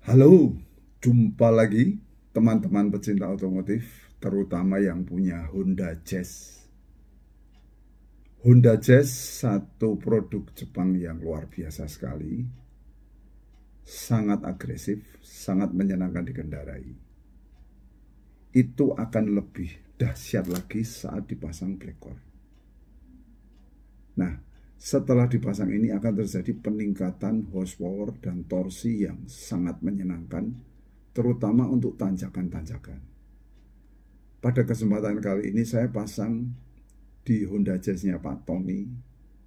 Halo, jumpa lagi teman-teman pecinta otomotif, terutama yang punya Honda Jazz. Honda Jazz satu produk Jepang yang luar biasa sekali, sangat agresif, sangat menyenangkan dikendarai. Itu akan lebih dahsyat lagi saat dipasang Blackcore. Nah, setelah dipasang ini akan terjadi peningkatan horsepower dan torsi yang sangat menyenangkan, terutama untuk tanjakan-tanjakan. Pada kesempatan kali ini saya pasang di Honda Jazz-nya Pak Tony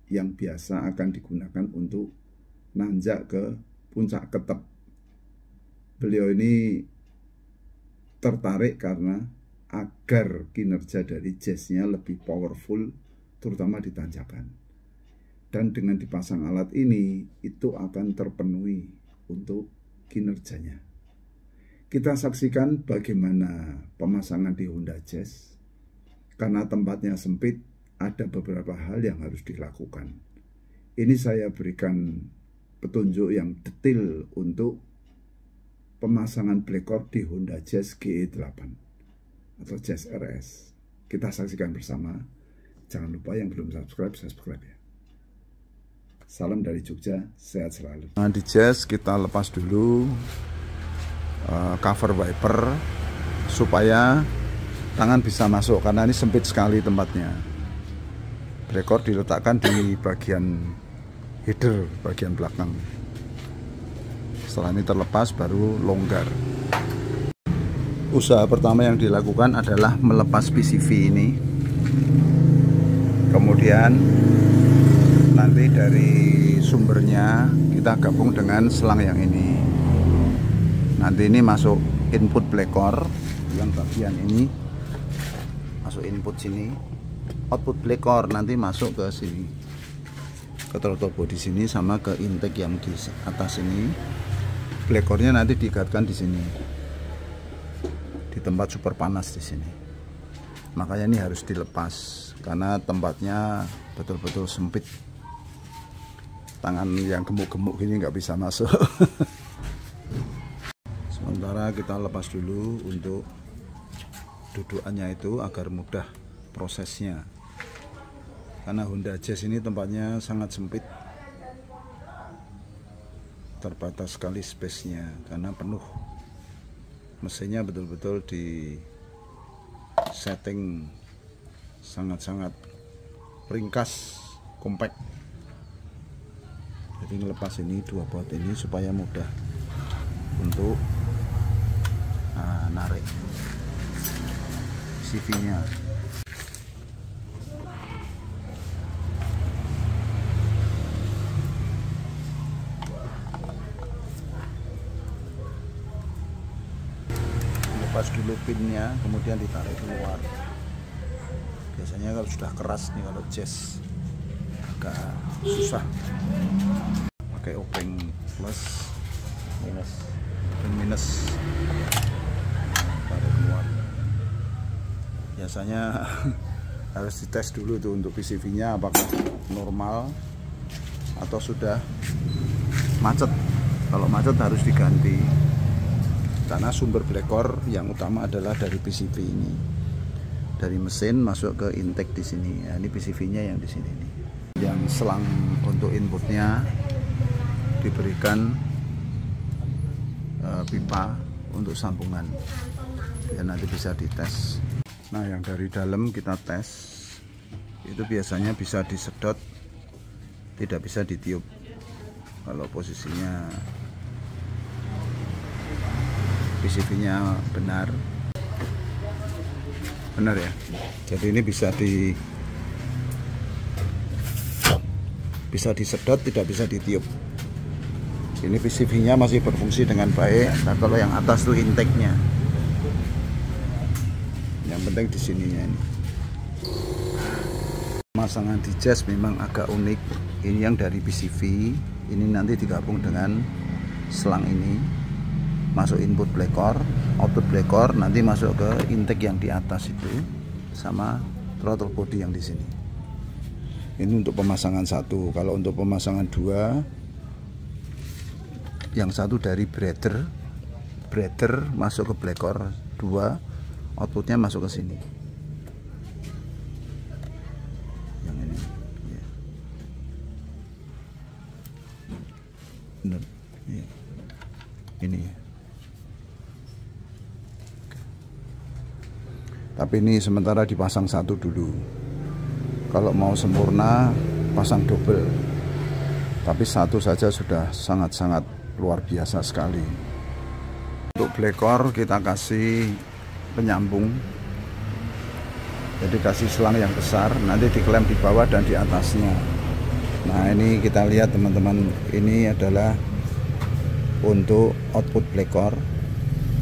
yang biasa akan digunakan untuk nanjak ke puncak Ketep. Beliau ini tertarik karena agar kinerja dari Jazz-nya lebih powerful, terutama di tanjakan. Dan dengan dipasang alat ini, itu akan terpenuhi untuk kinerjanya. Kita saksikan bagaimana pemasangan di Honda Jazz. Karena tempatnya sempit, ada beberapa hal yang harus dilakukan. Ini saya berikan petunjuk yang detail untuk pemasangan Blackcore di Honda Jazz GE8 atau Jazz RS. Kita saksikan bersama. Jangan lupa yang belum subscribe ya. Salam dari Jogja, sehat selalu. Nah, di Jazz kita lepas dulu cover wiper supaya tangan bisa masuk, karena ini sempit sekali tempatnya. Blackcore diletakkan di bagian header, bagian belakang. Setelah ini terlepas baru longgar. Usaha pertama yang dilakukan adalah melepas PCV ini. Kemudian nanti dari sumbernya kita gabung dengan selang yang ini. Nanti ini masuk input Blackcore yang bagian ini, masuk input sini. Output Blackcore nanti masuk ke sini, ke throttle body sini, sama ke intake yang di atas ini. Blackcore-nya nanti diikatkan di sini, di tempat super panas di sini. Makanya ini harus dilepas karena tempatnya betul-betul sempit. Tangan yang gemuk-gemuk gini nggak bisa masuk. Sementara kita lepas dulu untuk dudukannya itu agar mudah prosesnya. Karena Honda Jazz ini tempatnya sangat sempit, terbatas sekali space-nya karena penuh. Mesinnya betul-betul di setting sangat-sangat ringkas, compact. Jadi ngelepas ini dua baut ini supaya mudah untuk narik CV-nya. Lepas dulu pinnya, kemudian ditarik keluar. Biasanya kalau sudah keras nih, kalau Jazz agak susah. Pakai obeng plus minus tarik keluar. Biasanya harus dites dulu tuh untuk PCV-nya apakah normal atau sudah macet. Kalau macet harus diganti, karena sumber Blackcore yang utama adalah dari PCV ini. Dari mesin masuk ke intake di sini. Ya, ini PCV-nya yang di sini nih. Yang selang untuk inputnya diberikan pipa untuk sambungan, biar nanti bisa dites. Nah, yang dari dalam kita tes itu biasanya bisa disedot, tidak bisa ditiup. Kalau posisinya PCV-nya benar ya. Jadi ini bisa disedot, tidak bisa ditiup. Ini PCV-nya masih berfungsi dengan baik. Nah, kalau yang atas tuh intake-nya. Yang penting di sininya ini. Pemasangan di Jazz memang agak unik. Ini yang dari PCV, ini nanti digabung dengan selang ini. Masuk input Blackcore, output Blackcore, nanti masuk ke intake yang di atas itu, sama throttle body yang di sini. Ini untuk pemasangan satu. Kalau untuk pemasangan dua, yang satu dari breather, breather masuk ke Blackcore 2, outputnya masuk ke sini. Yang ini ya. Benar ya. Ini ya. Tapi ini sementara dipasang satu dulu. Kalau mau sempurna pasang double. Tapi satu saja sudah sangat-sangat luar biasa sekali. Untuk Blackcore kita kasih penyambung. Jadi kasih selang yang besar, nanti diklem di bawah dan di atasnya. Nah, ini kita lihat teman-teman, ini adalah untuk output Blackcore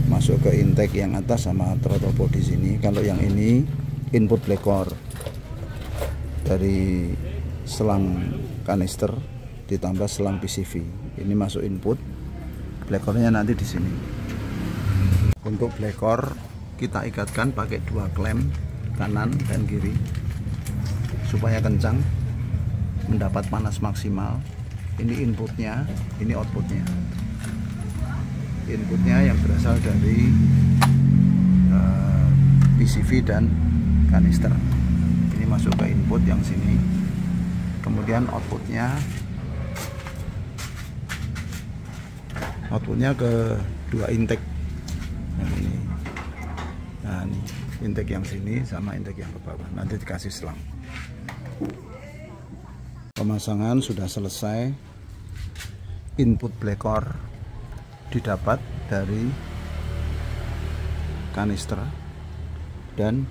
masuk ke intake yang atas sama throttle body sini. Kalau yang ini input Blackcore dari selang kanister ditambah selang PCV. Ini masuk input, Blackcore-nya nanti di sini. Untuk Blackcore kita ikatkan pakai 2 klem kanan dan kiri supaya kencang, mendapat panas maksimal. Ini inputnya, ini outputnya. Inputnya yang berasal dari PCV dan kanister. Ini masuk ke input yang sini. Kemudian outputnya ke 2 intake yang ini. Nah, ini intake yang sini sama intake yang ke bawah. Nanti dikasih selang. Pemasangan sudah selesai. Input Blackcore didapat dari kanister dan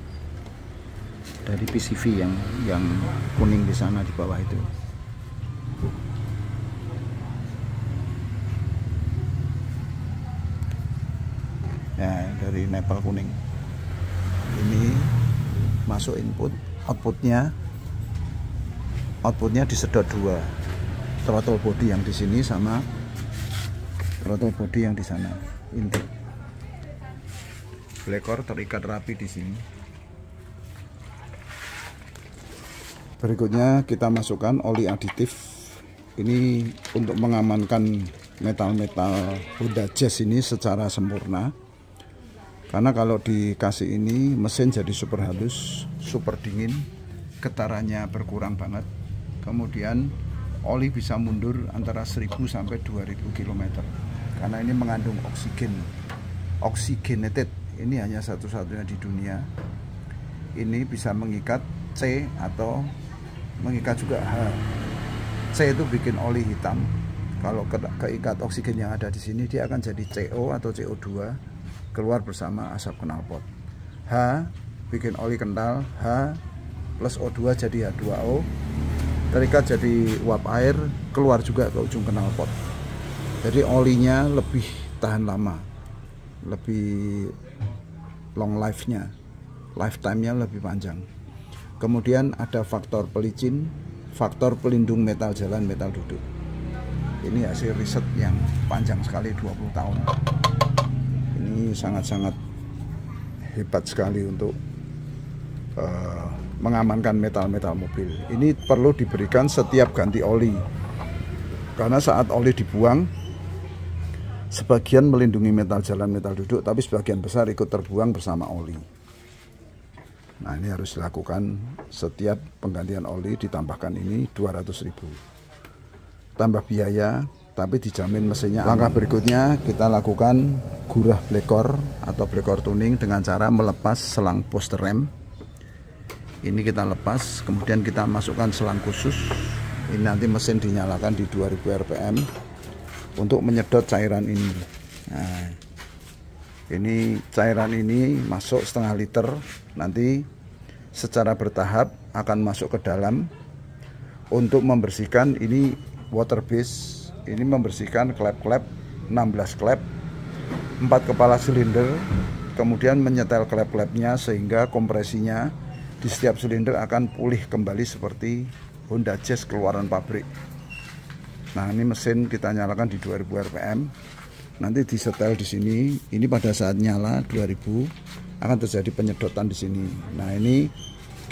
dari PCV yang kuning di sana di bawah itu. Ya, dari nepal kuning. Ini masuk input, outputnya disedot 2, throttle body yang di sini sama throttle body yang di sana. Intake Blackcore terikat rapi di sini. Berikutnya kita masukkan oli aditif. Ini untuk mengamankan metal-metal Honda Jazz ini secara sempurna. Karena kalau dikasih ini mesin jadi super halus, super dingin, getarannya berkurang banget. Kemudian oli bisa mundur antara 1000 sampai 2000 km. Karena ini mengandung oksigen, oxygenated. Ini hanya satu-satunya di dunia. Ini bisa mengikat C atau mengikat juga H. C itu bikin oli hitam. Kalau keikat oksigen yang ada di sini, dia akan jadi CO atau CO2, keluar bersama asap knalpot. H bikin oli kental, H plus O2 jadi H2O, terikat jadi uap air, keluar juga ke ujung knalpot. Jadi olinya lebih tahan lama, lebih long life-nya, lifetime-nya lebih panjang. Kemudian ada faktor pelicin, faktor pelindung metal jalan, metal duduk. Ini hasil riset yang panjang sekali, 20 tahun. Ini sangat-sangat hebat sekali untuk mengamankan metal-metal mobil. Ini perlu diberikan setiap ganti oli, karena saat oli dibuang, sebagian melindungi metal jalan, metal duduk, tapi sebagian besar ikut terbuang bersama oli. Nah, ini harus dilakukan setiap penggantian oli. Ditambahkan ini 200.000, tambah biaya, tapi dijamin mesinnya. Langkah berikutnya kita lakukan gurah Blackcore atau Blackcore tuning dengan cara melepas selang poster rem. Ini kita lepas, kemudian kita masukkan selang khusus. Ini nanti mesin dinyalakan di 2000 rpm untuk menyedot cairan ini. Nah, ini cairan ini masuk setengah liter, nanti secara bertahap akan masuk ke dalam untuk membersihkan. Ini water base. Ini membersihkan klep-klep, 16 klep, 4 kepala silinder, kemudian menyetel klep-klepnya sehingga kompresinya di setiap silinder akan pulih kembali seperti Honda Jazz keluaran pabrik. Nah, ini mesin kita nyalakan di 2000 rpm, nanti disetel di sini. Ini pada saat nyala 2000 akan terjadi penyedotan di sini. Nah, ini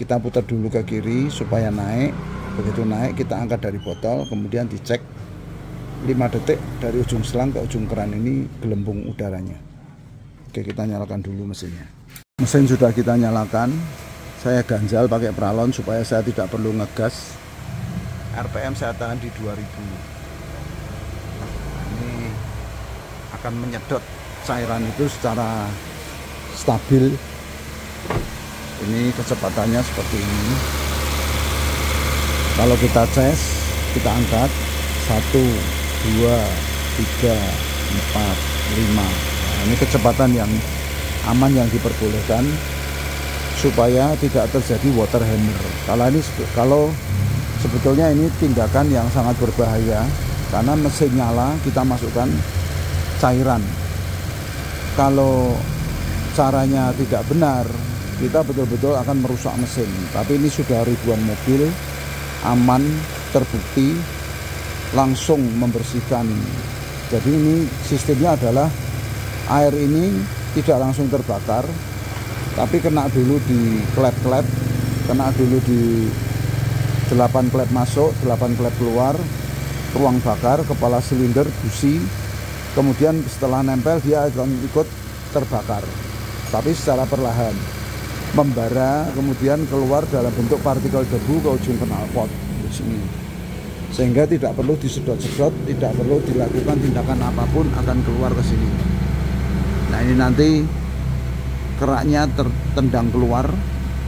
kita putar dulu ke kiri supaya naik. Begitu naik kita angkat dari botol, kemudian dicek 5 detik dari ujung selang ke ujung keran ini gelembung udaranya. Oke, kita nyalakan dulu mesinnya. Mesin sudah kita nyalakan. Saya ganjal pakai pralon supaya saya tidak perlu ngegas. RPM saya tahan di 2000. Ini akan menyedot cairan itu secara stabil. Ini kecepatannya seperti ini. Kalau kita cas, kita angkat 1, 2, 3, 4, 5. Nah, ini kecepatan yang aman yang diperbolehkan supaya tidak terjadi water hammer. Kalau sebetulnya ini tindakan yang sangat berbahaya karena mesin nyala, kita masukkan cairan. Kalau caranya tidak benar, kita betul-betul akan merusak mesin. Tapi ini sudah ribuan mobil, aman, terbukti, langsung membersihkan. Jadi ini sistemnya adalah air ini tidak langsung terbakar, tapi kena dulu di klep-klep, kena dulu di 8 klep masuk, 8 klep keluar, ruang bakar, kepala silinder, busi. Kemudian setelah nempel dia akan ikut terbakar, tapi secara perlahan membara, kemudian keluar dalam bentuk partikel debu ke ujung knalpot di sini, sehingga tidak perlu disedot-sedot, tidak perlu dilakukan tindakan apapun, akan keluar ke sini. Nah, ini nanti keraknya tertendang keluar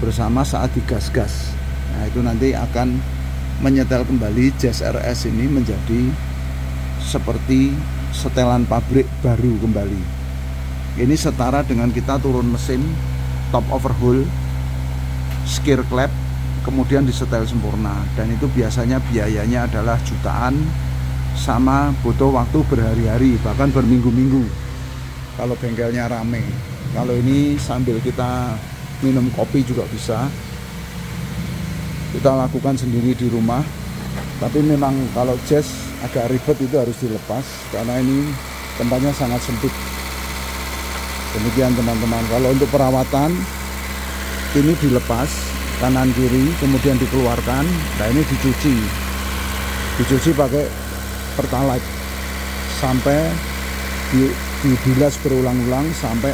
bersama saat digas-gas. Nah, itu nanti akan menyetel kembali Jazz RS ini menjadi seperti setelan pabrik baru kembali. Ini setara dengan kita turun mesin, top overhaul, skir klep, kemudian disetel sempurna. Dan itu biasanya biayanya adalah jutaan, sama butuh waktu berhari-hari, bahkan berminggu-minggu kalau bengkelnya rame. Kalau ini sambil kita minum kopi juga bisa. Kita lakukan sendiri di rumah. Tapi memang kalau Jazz agak ribet, itu harus dilepas karena ini tempatnya sangat sempit. Demikian teman-teman. Kalau untuk perawatan, ini dilepas kanan kiri, kemudian dikeluarkan. Nah, ini dicuci pakai Pertalite sampai dibilas berulang-ulang sampai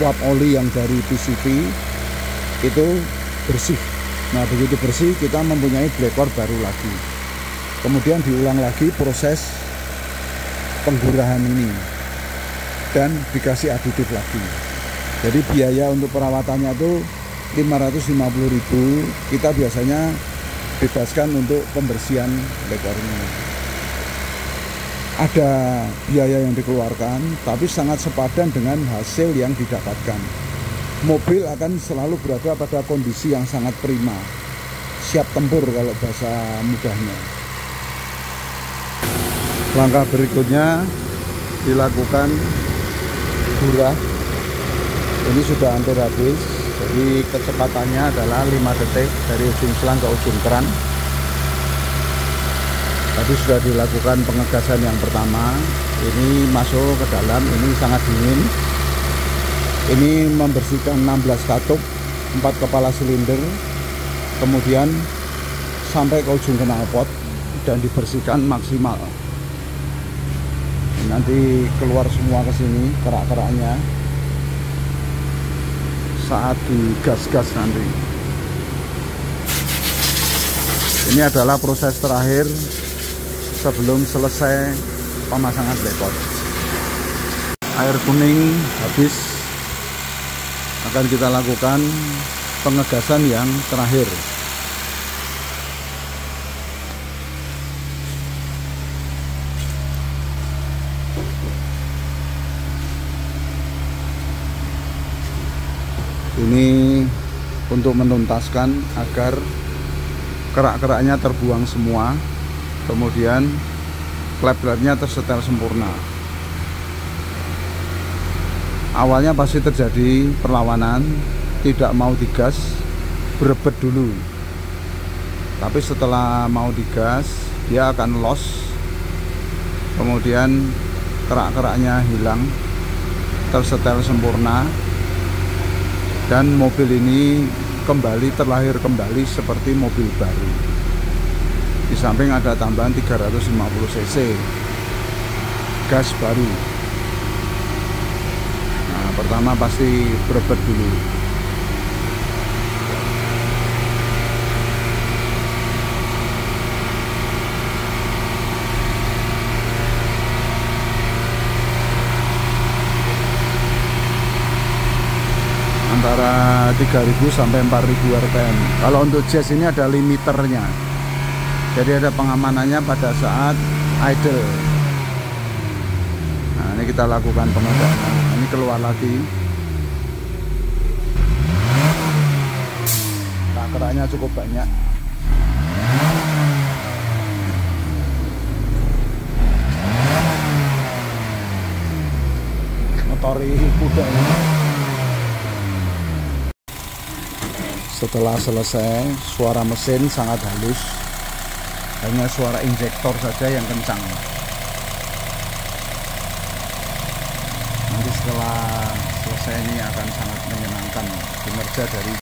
uap oli yang dari PCV itu bersih. Nah, begitu bersih kita mempunyai blekor baru lagi. Kemudian diulang lagi proses penggurahan ini dan dikasih aditif lagi. Jadi biaya untuk perawatannya itu 550.000. Kita biasanya bebaskan untuk pembersihan blekornya. Ada biaya yang dikeluarkan, tapi sangat sepadan dengan hasil yang didapatkan. Mobil akan selalu berada pada kondisi yang sangat prima, siap tempur kalau bahasa mudahnya. Langkah berikutnya dilakukan gurah. Ini sudah hampir habis, jadi kecepatannya adalah 5 detik dari ujung selang ke ujung keran. Tadi sudah dilakukan pengegasan yang pertama, ini masuk ke dalam, ini sangat dingin. Ini membersihkan 16 katup, 4 kepala silinder, kemudian sampai ke ujung knalpot dan dibersihkan maksimal. Nanti keluar semua ke sini kerak-keraknya saat digas-gas nanti. Ini adalah proses terakhir sebelum selesai pemasangan blekor. Air kuning habis, akan kita lakukan pengegasan yang terakhir. Ini untuk menuntaskan agar kerak-keraknya terbuang semua, kemudian klep-klepnya tersetel sempurna. Awalnya pasti terjadi perlawanan, tidak mau digas, berebet dulu. Tapi setelah mau digas, dia akan loss, kemudian kerak-keraknya hilang, tersetel sempurna, dan mobil ini terlahir kembali seperti mobil baru. Di samping ada tambahan 350 cc gas baru. Nah, pertama pertama pasti berebet dulu. Antara 3000 sampai 4000 rpm. Kalau untuk Jazz ini ada limiternya, jadi ada pengamanannya pada saat idle. Nah, ini kita lakukan pengadaan. Nah, ini keluar lagi. Takerannya cukup banyak. Motori kuda ini. Setelah selesai, suara mesin sangat halus, hanya suara injektor saja yang kencang. Nanti setelah selesai ini akan sangat menyenangkan kinerja dari